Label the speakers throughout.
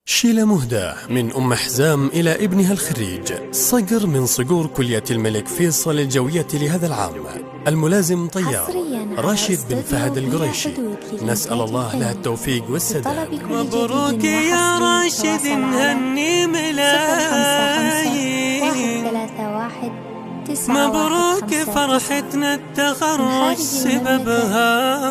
Speaker 1: شيلة مهداة من أم حزام إلى ابنها الخريج صقر من صقور كلية الملك فيصل الجوية لهذا العام، الملازم طيار راشد بن فهد القريشي. نسأل الله له التوفيق والسداد.
Speaker 2: مبروك يا راشد نهني ملايين، مبروك فرحتنا التخرج سببها،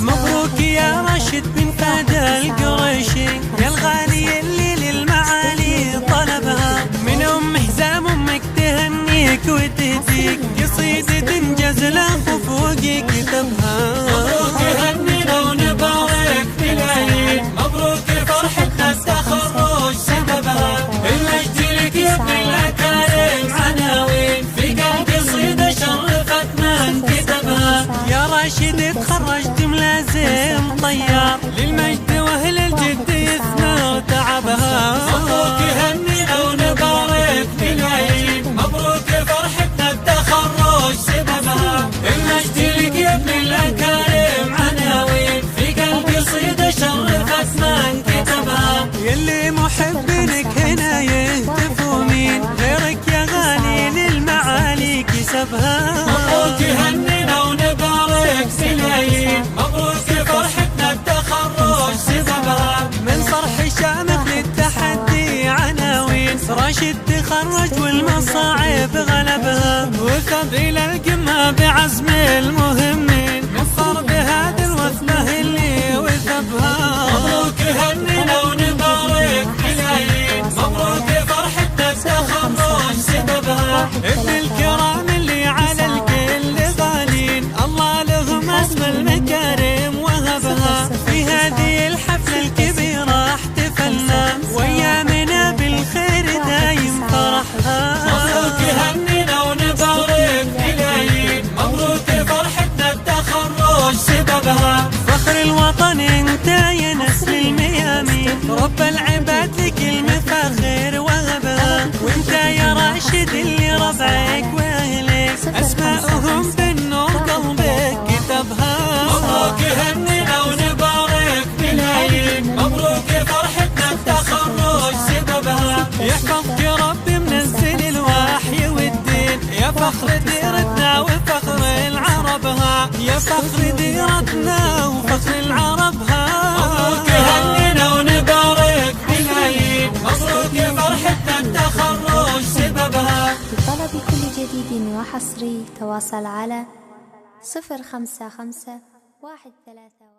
Speaker 2: مبروك يا راشد بن فهد القريشي يا الغالي اللي للمعالي طلبها. من أم حزام أمك تهنيك وتهديك قصيدة تنجز له فوقي كتبها.
Speaker 3: مبروك هنينا ونبارك بالعيد، مبروك فرحتنا التخرج سببها. المجد لك يا ابن الأكارم عناوين في قلب قصيدة شرفت من كتبها.
Speaker 2: يا راشد تخرجت ملازم طيار للمجد واهل الجد يثنى تعبها.
Speaker 3: مبروك هنينا ونبارك بالعيد، مبروك فرحتنا التخرج سببها. المجد لك يا ابن الأكارم عناوين في قلب قصيدة شرفت من كتبها.
Speaker 2: يلي محبينك هنا يهتفوا مين غيرك يا غالي للمعالي كسبها.
Speaker 3: مبروك هنينا ونبارك بالعيد، مبروك فرحتنا التخرج سببها.
Speaker 2: من صرح شامخ للتحدي عناوين راشد تخرج والمصاعب غلبها، وثب إلى القمة بعزم المهمين نفخر بهذا الوثبة اللي وثبها.
Speaker 3: مبروك هنينا ونبارك بالعيد، مبروك فرحتنا التخرج سببها.
Speaker 2: ابن الكرام اللي على الكل غالين الله لهم اسم المكارم وهبها. في هذه الحفلة الكبيرة احتفلنا وايامنا بالخير دايم فرحها.
Speaker 3: مبروك هنينا ونبارك بالعيد، مبروك فرحتنا التخرج سببها.
Speaker 2: فخر الوطن انت يا نسل الميامين، رب العباد لك المفاخر وهبها. وانت يا راشد اللي ربعك واهلك اسماءهم بالنور قلبك كتبها.
Speaker 3: مبروك هنينا ونبارك بالعيد، مبروك فرحتنا التخرج سببها.
Speaker 2: يحفظك ربي منزل الوحي والدين يا فخر ديرتنا وفخر العربها، يا فخر ديرتنا وفخر العربها.
Speaker 3: مبروك هنينا ونبارك بالعيد، مبروك فرحتنا التخرج سببها.
Speaker 4: لطلب كل جديد وحصري تواصل على 055 131